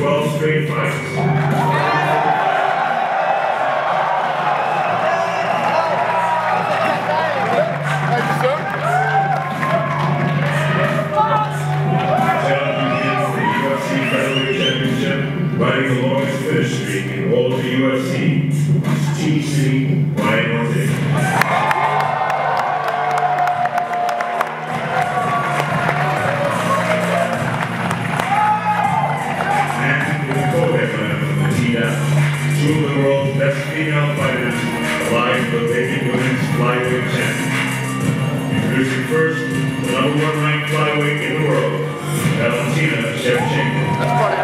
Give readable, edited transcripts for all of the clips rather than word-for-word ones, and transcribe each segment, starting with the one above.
12 straight fights. Riding the longest finish streak in all of the UFC, TC Ryan Ortega. And in the co-headliner from Valentina, two of the world's best female fighters alive for the vacant women's flyweight champion. Introducing first, the #1 ranked flyweight in the world, Valentina Shevchenko. That's funny.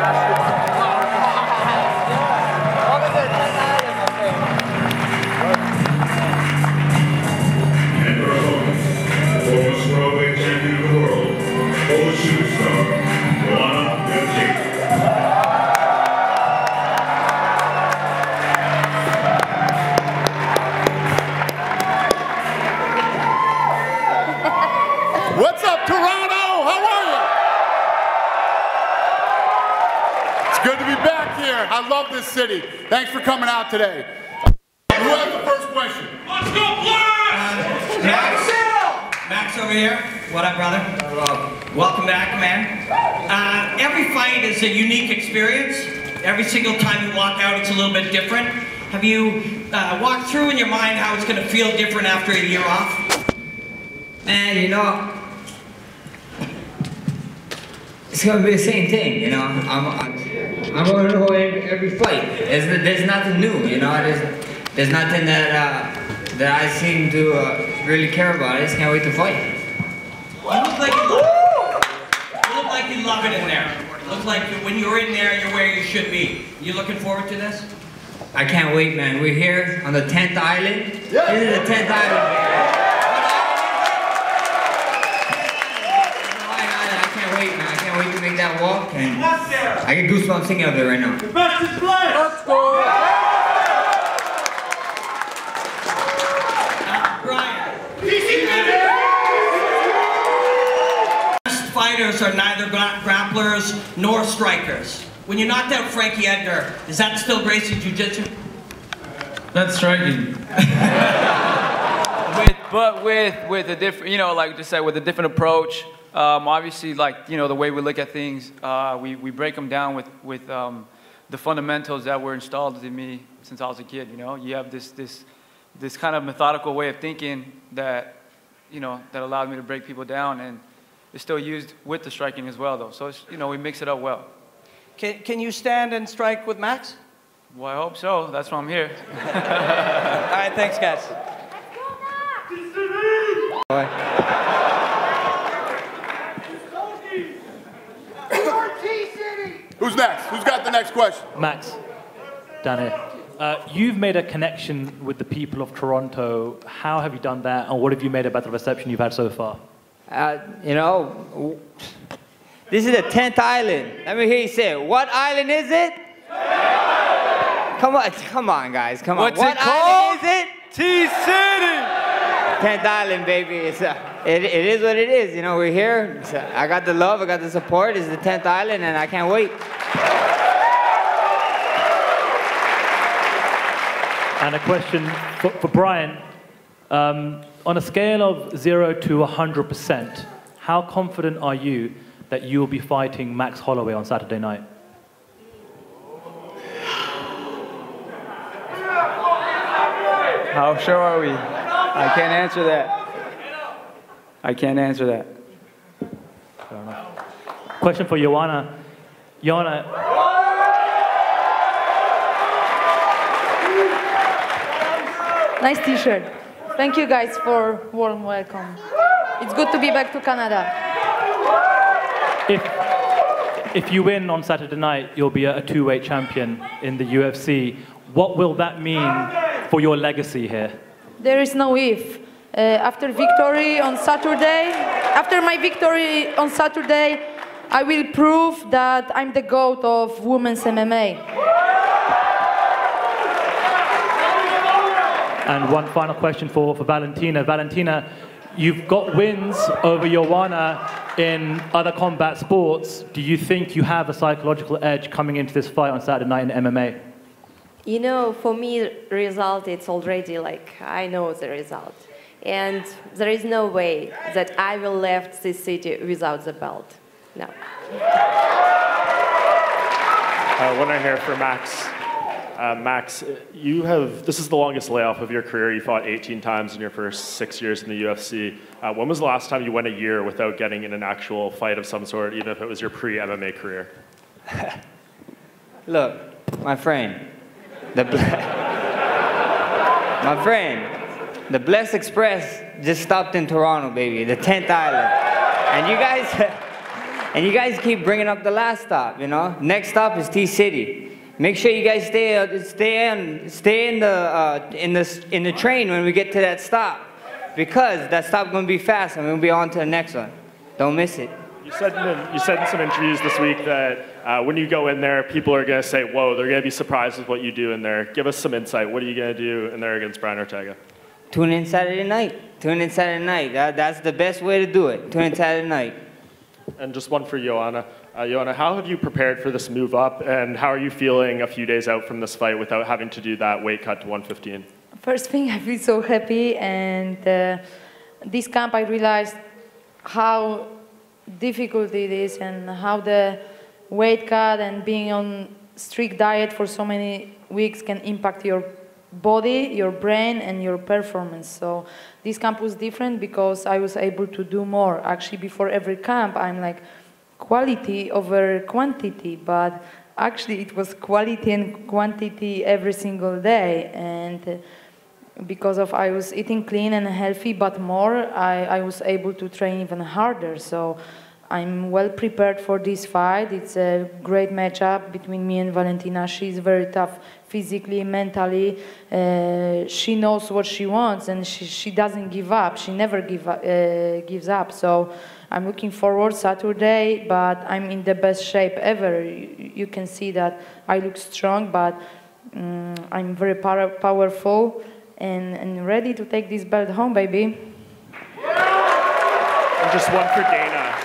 Champion of the world, old shooting star, Joanna, Jędrzejczyk. What's up, Toronto? How are you? It's good to be back here. I love this city. Thanks for coming out today. Who has the first question? Let's go, Blast! Max over here. What up, brother? Welcome back, man. Every fight is a unique experience. Every single time you walk out, it's a little bit different. Have you walked through in your mind how it's going to feel different after a year off? Man, you know, it's going to be the same thing, you know. I'm going to know every fight. There's nothing new, you know. There's nothing that I seem to really care about. I just can't wait to fight. You look like you love it. You look like you love it in there. It looks like when you're in there, you're where you should be. You looking forward to this? I can't wait, man. We're here on the 10th island. Yeah. This is the 10th island, man. I can't wait, man. I can't wait to make that walk. And I get goosebumps thinking of it right now. The best is blessed. Let's go. Fighters are neither grapplers nor strikers. When you knocked out Frankie Edgar, is that still Gracie Jiu-Jitsu? That's striking. with a different, you know, like just said, with a different approach. Obviously, like, you know, the way we look at things, we break them down with the fundamentals that were installed in me since I was a kid. You know, you have this kind of methodical way of thinking that, you know, that allowed me to break people down, and it's still used with the striking as well, though. So, it's, you know, we mix it up well. Can you stand and strike with Max? Well, I hope so. That's why I'm here. All right, thanks, guys. Who's next? Who's got the next question? Max, down here. You've made a connection with the people of Toronto. How have you done that, and what have you made about the reception you've had so far? You know, this is the 10th island. Let me hear you say it. What island is it? Come on, guys, come on. What's what it called? Island is it? T-City! 10th island, baby. It is what it is. You know, we're here. I got the love, I got the support. It's the 10th island, and I can't wait. And a question for Brian. On a scale of 0 to 100%, how confident are you that you will be fighting Max Holloway on Saturday night? How sure are we? I can't answer that. I can't answer that. Fair enough. Question for Joanna. Joanna. Nice t-shirt. Thank you guys for warm welcome. It's good to be back to Canada. If you win on Saturday night, you'll be a two-weight champion in the UFC. What will that mean for your legacy here? There is no if. After my victory on Saturday, I will prove that I'm the GOAT of women's MMA. And one final question for Valentina. Valentina, you've got wins over Joanna in other combat sports, do you think you have a psychological edge coming into this fight on Saturday night in MMA? You know, for me, result, it's already like, I know the result. And there is no way that I will leave this city without the belt. No. One right here for Max. Max, this is the longest layoff of your career. You fought 18 times in your first 6 years in the UFC. When was the last time you went a year without getting in an actual fight of some sort, even if it was your pre-MMA career? Look, my friend, the Bless Express just stopped in Toronto, baby, the 10th island. And you guys keep bringing up the last stop, you know? Next stop is T-City. Make sure you guys stay in the train when we get to that stop, because that stop's gonna be fast and we'll be on to the next one. Don't miss it. You said in some interviews this week that when you go in there, people are gonna say, "Whoa!" They're gonna be surprised with what you do in there. Give us some insight. What are you gonna do in there against Brian Ortega? Tune in Saturday night. Tune in Saturday night. That's the best way to do it. Tune in Saturday night. And just one for Joanna. Joanna, how have you prepared for this move up, and how are you feeling a few days out from this fight without having to do that weight cut to 115? First thing, I feel so happy, and this camp I realized how difficult it is and how the weight cut and being on strict diet for so many weeks can impact your body, your brain, and your performance. So this camp was different because I was able to do more. Actually, before every camp, I'm like, quality over quantity, but actually it was quality and quantity every single day. And because of I was eating clean and healthy, but more, I was able to train even harder. So I'm well prepared for this fight. It's a great matchup between me and Valentina. She's very tough physically, mentally. She knows what she wants, and she doesn't give up. She never gives up. So I'm looking forward Saturday, but I'm in the best shape ever. You can see that I look strong, but I'm very powerful and ready to take this belt home, baby. And just one for Dana.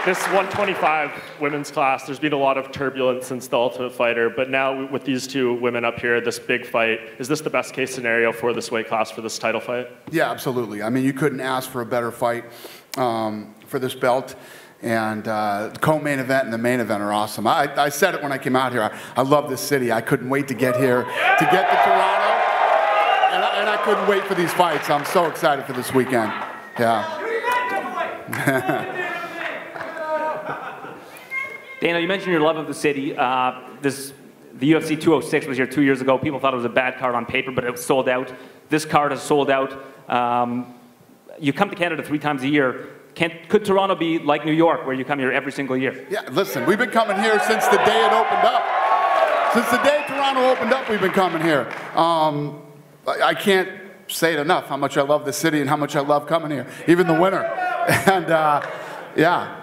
This 125 women's class, there's been a lot of turbulence since The Ultimate Fighter, but now with these two women up here, this big fight, is this the best case scenario for this weight class, for this title fight? Yeah, absolutely. I mean, you couldn't ask for a better fight for this belt. And the co-main event and the main event are awesome. I said it when I came out here. I love this city. I couldn't wait to get here, to get to Toronto. And I couldn't wait for these fights. I'm so excited for this weekend. Yeah. Dana, you mentioned your love of the city. The UFC 206 was here 2 years ago. People thought it was a bad card on paper, but it was sold out. This card has sold out. You come to Canada 3 times a year. Could Toronto be like New York, where you come here every single year? Yeah, listen, we've been coming here since the day it opened up. Since the day Toronto opened up, we've been coming here. I can't say it enough, how much I love the city and how much I love coming here, even the winter. And yeah.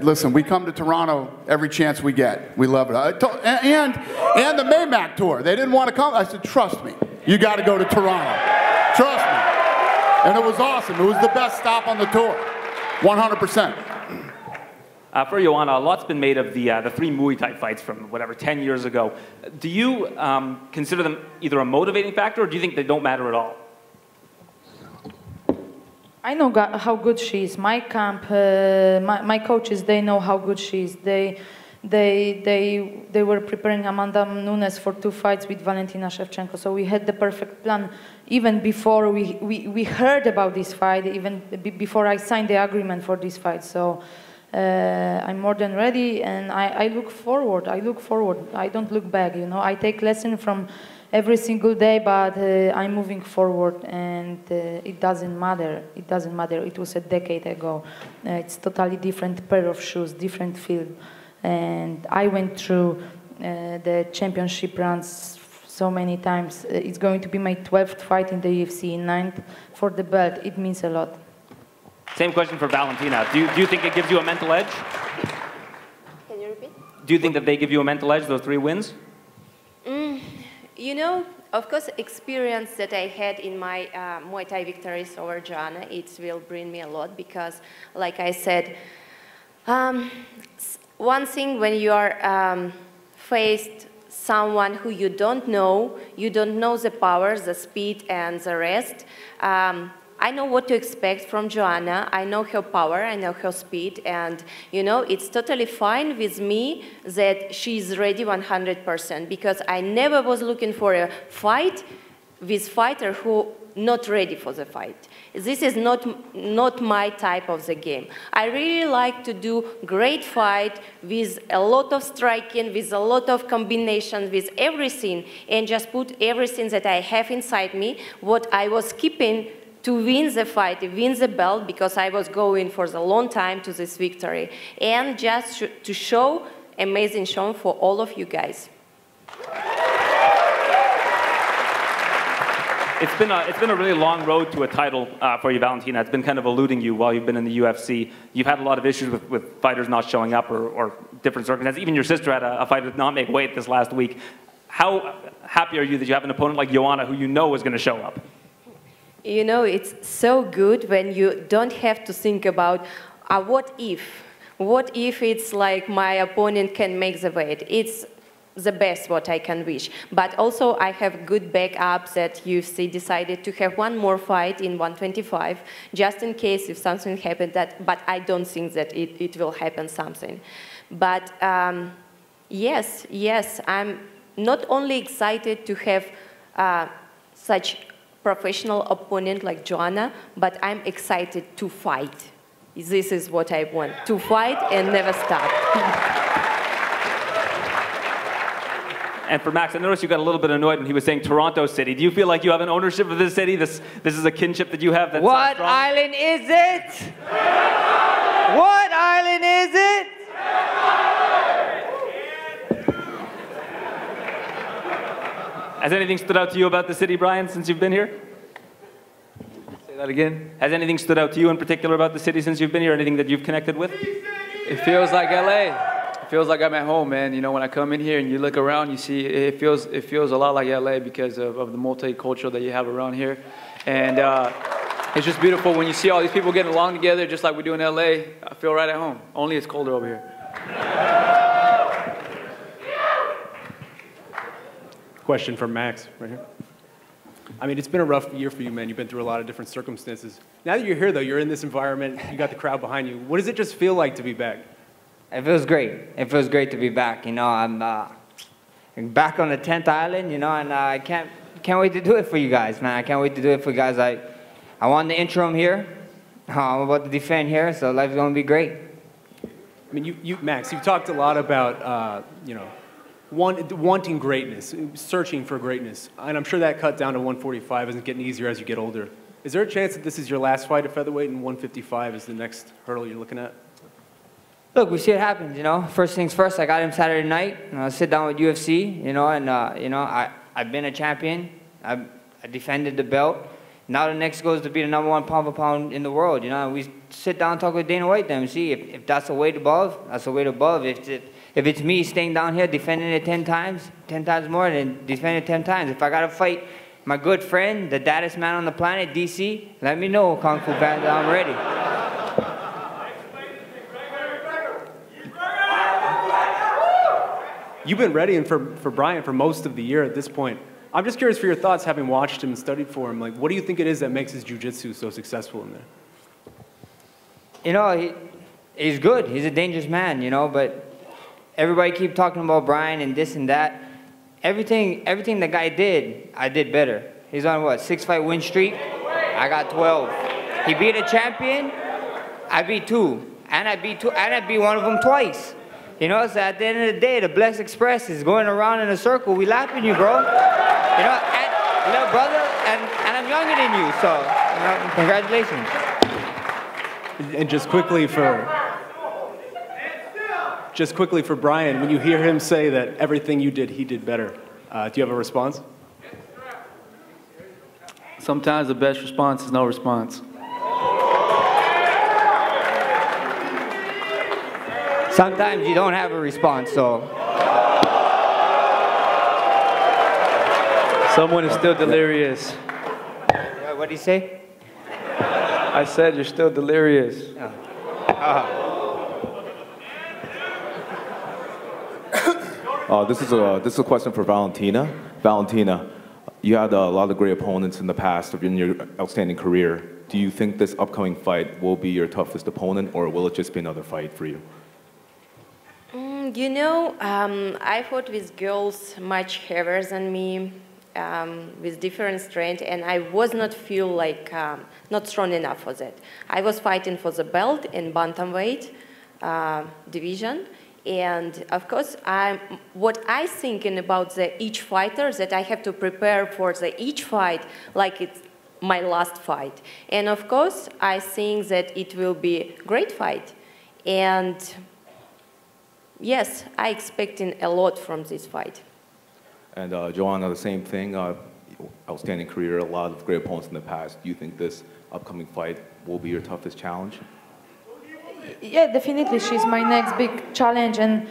Listen, we come to Toronto every chance we get. We love it. And the Maymac tour. They didn't want to come. I said, trust me. You got to go to Toronto. Trust me. And it was awesome. It was the best stop on the tour. 100%. For Joanna, a lot's been made of the 3 Muay Thai fights from, 10 years ago. Do you consider them either a motivating factor, or do you think they don't matter at all? I know how good she is. My camp, my coaches, they know how good she is. They were preparing Amanda Nunes for 2 fights with Valentina Shevchenko. So we had the perfect plan even before we heard about this fight, even before I signed the agreement for this fight. So I'm more than ready, and I look forward. I don't look back. You know, I take lesson from every single day, but I'm moving forward, and it doesn't matter. It doesn't matter. It was a decade ago. It's totally different pair of shoes, different field. And I went through the championship runs so many times. It's going to be my 12th fight in the UFC, 9th for the belt. It means a lot. Same question for Valentina. Do you think it gives you a mental edge? Can you repeat? Do you think that they give you a mental edge, those 3 wins? You know, of course, experience that I had in my Muay Thai victories over Joanna, it will bring me a lot because, like I said, one thing when you are faced someone who you don't know the powers, the speed, and the rest. I know what to expect from Joanna. I know her power, I know her speed, and you know, it's totally fine with me that she's ready 100% because I never was looking for a fight with fighter who not ready for the fight. This is not my type of the game. I really like to do great fight with a lot of striking, with a lot of combinations, with everything, and just put everything that I have inside me, what I was keeping to win the fight, win the belt, because I was going for the long time to this victory, and just to show amazing show for all of you guys. It's been a really long road to a title for you, Valentina. It's been kind of eluding you while you've been in the UFC. You've had a lot of issues with fighters not showing up or different circumstances. Even your sister had a fighter not make weight this last week. How happy are you that you have an opponent like Joanna who you know is going to show up? You know, it's so good when you don't have to think about what if. What if it's like my opponent can make the weight? It's the best what I can wish. But also I have good backups that UFC decided to have one more fight in 125, just in case if something happened but I don't think that it will happen something. But yes, I'm not only excited to have such professional opponent like Joanna, but I'm excited to fight. This is what I want, to fight and never stop. And for Max, I noticed you got a little bit annoyed when he was saying Toronto City. Do you feel like you have an ownership of this city? This is a kinship that you have that's What strong? island is it? What island is it? Has anything stood out to you about the city, Brian, since you've been here? Say that again. Has anything stood out to you in particular about the city since you've been here? Anything that you've connected with? It feels like LA. It feels like I'm at home, man. You know, when I come in here and you look around, you see it feels a lot like LA because of the multicultural that you have around here. And it's just beautiful when you see all these people getting along together just like we do in LA. I feel right at home. Only it's colder over here. Question from Max, right here. I mean, it's been a rough year for you, man. You've been through a lot of different circumstances. Now that you're here, though, you're in this environment, you got the crowd behind you. What does it just feel like to be back? It feels great. It feels great to be back. You know, I'm back on the 10th island, you know, and I can't wait to do it for you guys, man. I can't wait to do it for you guys. I won the interim here. I'm about to defend here, so life's going to be great. I mean, Max, you've talked a lot about, you know, wanting greatness, searching for greatness. And I'm sure that cut down to 145 isn't getting easier as you get older. Is there a chance that this is your last fight at featherweight and 155 is the next hurdle you're looking at? Look, we see it happens, you know. First things first, I got him Saturday night. I sit down with UFC, you know, and, you know, I've been a champion. I defended the belt. Now the next goes to be the #1 pound for pound in the world, you know. And we sit down and talk with Dana White then and see if that's a weight above, that's a weight above. If it's me staying down here defending it 10 times more, then defend it 10 times. If I got to fight my good friend, the baddest man on the planet, DC, let me know, Kung Fu Panda, I'm ready. You've been ready for Brian for most of the year at this point. I'm just curious for your thoughts, having watched him and studied for him. Like, what do you think it is that makes his jiu-jitsu so successful in there? You know, he's good. He's a dangerous man, you know, but everybody keep talking about Brian and this and that. Everything the guy did, I did better. He's on what, 6-fight win streak? I got 12. He beat a champion, I beat 2. And I beat one of them twice. You know, so at the end of the day, the Bless Express is going around in a circle. We laughing you, bro. You know, and little brother, and I'm younger than you, so you know, congratulations. And just quickly for Brian, when you hear him say that everything you did, he did better, do you have a response? Sometimes the best response is no response. Sometimes you don't have a response, so. Someone is still delirious. What did he say? I said you're still delirious. This is a question for Valentina. Valentina, you had a lot of great opponents in the past in your outstanding career. Do you think this upcoming fight will be your toughest opponent, or will it just be another fight for you? You know, I fought with girls much heavier than me, with different strength, and I was not feel like not strong enough for that. I was fighting for the belt in bantamweight division, and of course, what I thinking about each fighter that I have to prepare for each fight like it's my last fight, and of course, I think that it will be a great fight, and yes, I expecting a lot from this fight. And Joanna, the same thing, outstanding career, a lot of great opponents in the past. Do you think this upcoming fight will be your toughest challenge? Yeah, definitely. She's my next big challenge. And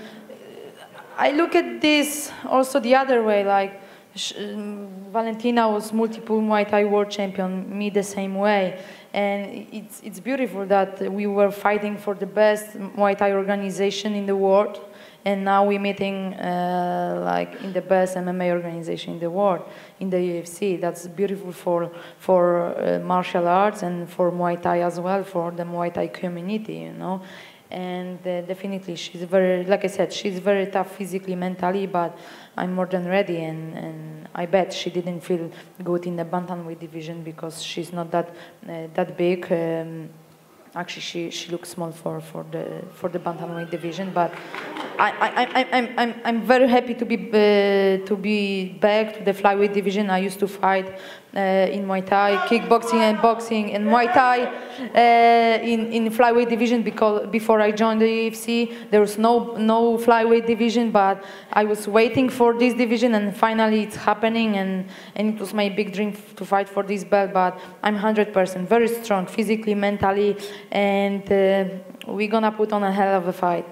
I look at this also the other way. Like, Valentina was multiple Muay Thai world champion, me the same way. And it's beautiful that we were fighting for the best Muay Thai organization in the world. And now we're meeting like in the best MMA organization in the world, in the UFC. That's beautiful for martial arts and for Muay Thai as well, for the Muay Thai community, you know. And definitely, she's very, like I said, she's very tough physically, mentally, but I'm more than ready. And I bet she didn't feel good in the bantamweight division because she's not that big. Actually, she looks small for the bantamweight division, but I'm very happy to be back to the flyweight division. I used to fight in Muay Thai, kickboxing and boxing, and Muay Thai in flyweight division because before I joined the UFC, there was no flyweight division, but I was waiting for this division, and finally it's happening, and it was my big dream to fight for this belt. But I'm 100% very strong, physically, mentally, and we're gonna put on a hell of a fight.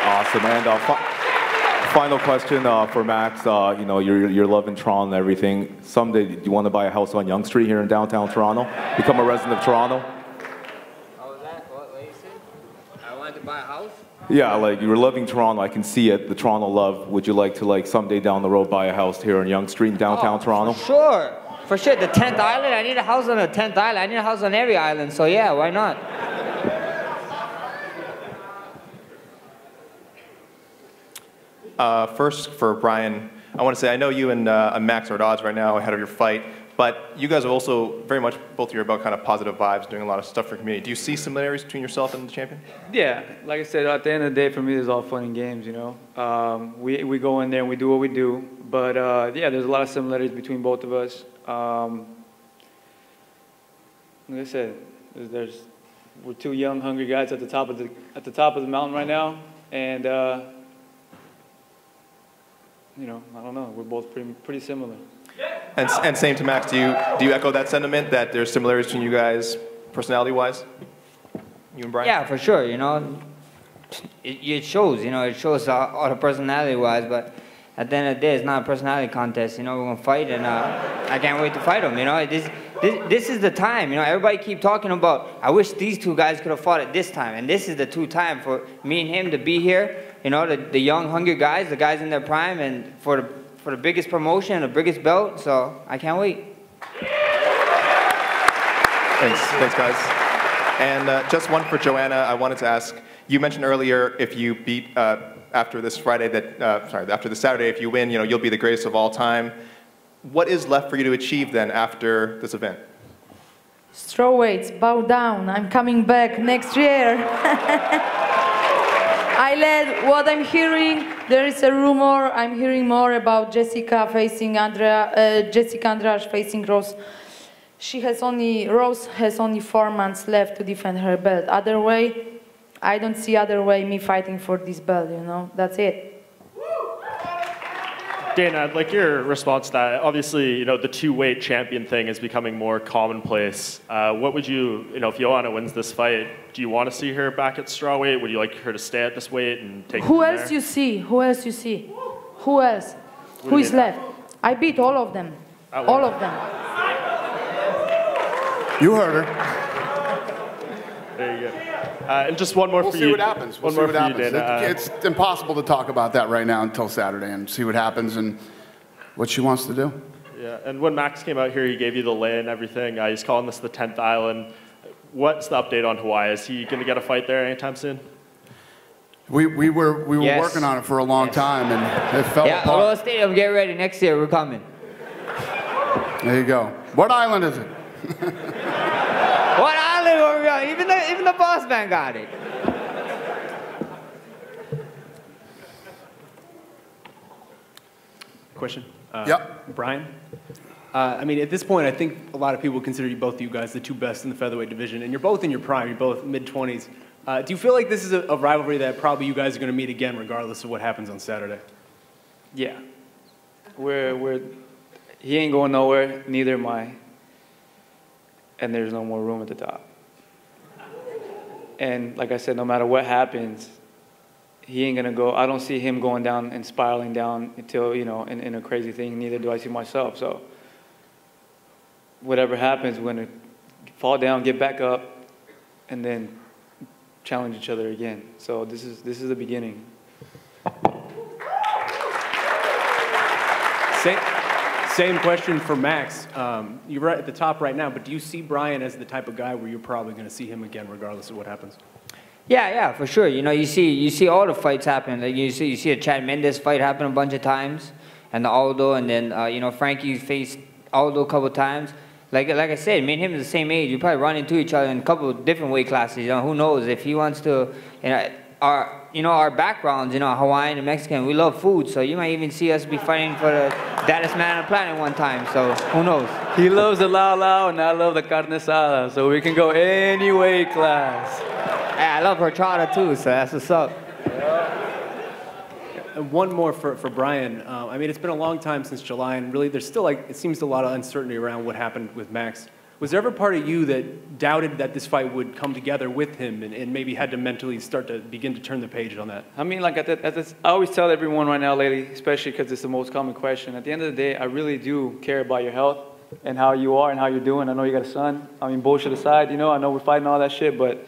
Awesome. And final question for Max. You know, you're loving Toronto and everything. Someday, do you want to buy a house on Yonge Street here in downtown Toronto? Become a resident of Toronto? Oh, was that what you said? I wanted to buy a house? Yeah, like you're loving Toronto. I can see it, the Toronto love. Would you like to, like, someday down the road buy a house here on Yonge Street in downtown Toronto? Sure. For sure. The 10th island, I need a house on the 10th island. I need a house on every island. So yeah, why not? First, for Brian, I want to say I know you and Max are at odds right now ahead of your fight, but you guys are also very much, both of you are about kind of positive vibes, doing a lot of stuff for the community. Do you see similarities between yourself and the champion? Yeah, like I said, at the end of the day, for me, it's all fun and games, you know. We go in there and we do what we do, but yeah, there's a lot of similarities between both of us. Like I said, we're two young, hungry guys at the top of the mountain right now, and you know, I don't know. We're both pretty similar. And same to Max. Do you echo that sentiment that there's similarities between you guys, personality-wise? You and Brian? Yeah, for sure. You know, it shows. You know, it shows all the personality-wise. But at the end of the day, it's not a personality contest. You know, we're gonna fight, and I can't wait to fight them. You know, this is the time. You know, everybody keep talking about. I wish these two guys could have fought at this time, and this is the true time for me and him to be here. You know, the young, hungry guys, the guys in their prime, and for the biggest promotion, the biggest belt. So I can't wait. Thanks, guys. And just one for Joanna. I wanted to ask. You mentioned earlier if you beat after this Friday after this Saturday, if you win, you know, you'll be the greatest of all time. What is left for you to achieve then after this event? Strawweights, bow down. I'm coming back next year. I led what I'm hearing. There is a rumor. I'm hearing more about Jessica facing Jessica Andrade facing Rose. Rose has only 4 months left to defend her belt. Other way, I don't see other way me fighting for this belt. You know, that's it. Dana, I'd like your response to that. Obviously, you know, the two-weight champion thing is becoming more commonplace. What would you know, if Joanna wins this fight, do you want to see her back at strawweight? Would you like her to stay at this weight and take it from there? Who else you see? Who else you see? Who else? Who is left? I beat all of them. All of them. You heard her. There you go. And just one more for you. We'll see what happens. One more for you, Dana. It's impossible to talk about that right now until Saturday and see what happens and what she wants to do. Yeah, and when Max came out here, he gave you the lay and everything. He's calling this the 10th island. What's the update on Hawaii? Is he going to get a fight there anytime soon? We were working on it for a long time, and it fell apart. Aloha Stadium, get ready. Next year, we're coming. There you go. What island is it? What island were we on? Even the boss man got it. Question? Yep. Brian? I mean, at this point, I think a lot of people consider you both you guys the two best in the featherweight division, and you're both in your prime. You're both mid-20s. Do you feel like this is a rivalry that probably you guys are going to meet again, regardless of what happens on Saturday? Yeah. He ain't going nowhere, neither am I. And there's no more room at the top. And like I said, no matter what happens, he ain't gonna go. I don't see him going down and spiraling down until, you know, in a crazy thing. Neither do I see myself. So whatever happens, we're gonna fall down, get back up, and then challenge each other again. So this is the beginning. Same question for Max. You're right at the top right now, but do you see Brian as the type of guy where you're probably going to see him again, regardless of what happens? Yeah, for sure. You know, you see all the fights happen. Like you see a Chad Mendes fight happen a bunch of times, and the Aldo, and then you know, Frankie faced Aldo a couple of times. Like I said, me and him are the same age. We probably run into each other in a couple of different weight classes. You know, who knows if he wants to? You know, our backgrounds, you know, Hawaiian and Mexican, we love food, so you might even see us be fighting for the baddest man on the planet one time, so who knows? He loves the lao lao and I love the carne asada, so we can go any weight class. Hey, I love horchata too, so that's what's up. And one more for Brian. I mean, it's been a long time since July, and really there's still, like, it seems a lot of uncertainty around what happened with Max. Was there ever part of you that doubted that this fight would come together with him and maybe had to mentally start to begin to turn the page on that? I mean, like I always tell everyone right now lately, especially because it's the most common question. At the end of the day, I really do care about your health and how you are and how you're doing. I know you got a son. I mean, bullshit aside, you know, I know we're fighting all that shit, but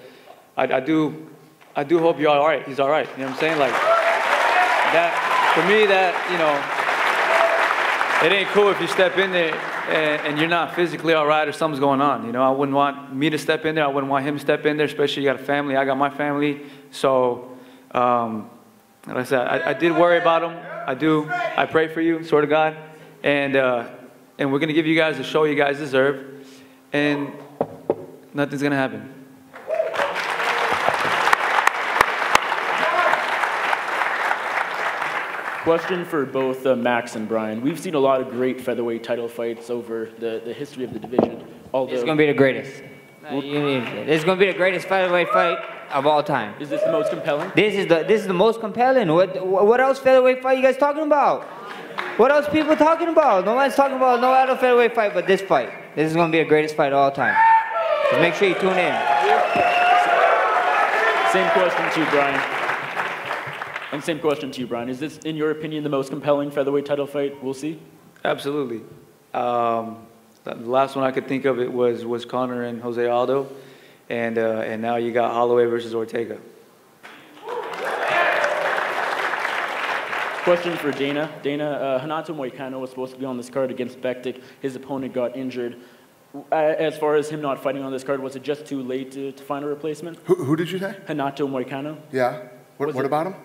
I do hope you're all right. He's all right. You know what I'm saying? Like, that, for me, that, you know, it ain't cool if you step in there and you're not physically all right or something's going on. You know, I wouldn't want me to step in there. I wouldn't want him to step in there, especially you got a family. I got my family. So, like I said, I did worry about him. I do. I pray for you, swear to God. And we're going to give you guys the show you guys deserve. And nothing's going to happen. Question for both Max and Brian. We've seen a lot of great featherweight title fights over the history of the division. It's going to be the greatest. It's going to be the greatest featherweight fight of all time. Is this the most compelling? This is the most compelling. What else featherweight fight you guys talking about? What else people talking about? No one's talking about no other featherweight fight but this fight. This is going to be the greatest fight of all time. So make sure you tune in. Same question to you, Brian. And same question to you, Brian. Is this, in your opinion, the most compelling featherweight title fight we'll see? Absolutely. The last one I could think of it was Conor and Jose Aldo, and now you got Holloway versus Ortega. Question for Dana. Dana, Renato Moicano was supposed to be on this card against Bektic. His opponent got injured. As far as him not fighting on this card, was it just too late to find a replacement? Who did you say? Renato Moicano. Yeah. What about him?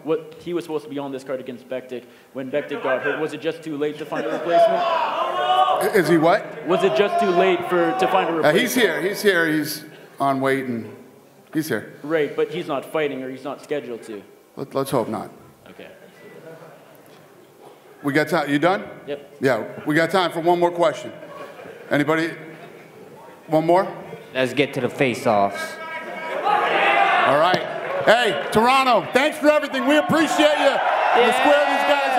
He was supposed to be on this card against Bektic. When Bektic got hurt, was it just too late to find a replacement? Is he what? Was it just too late to find a replacement? He's here. He's on weight and he's here. Right, but he's not fighting or he's not scheduled to. Let's hope not. Okay. We got time. You done? Yep. Yeah, we got time for one more question. Anybody? One more? Let's get to the face-offs. All right. Hey, Toronto, thanks for everything. We appreciate you. You square these guys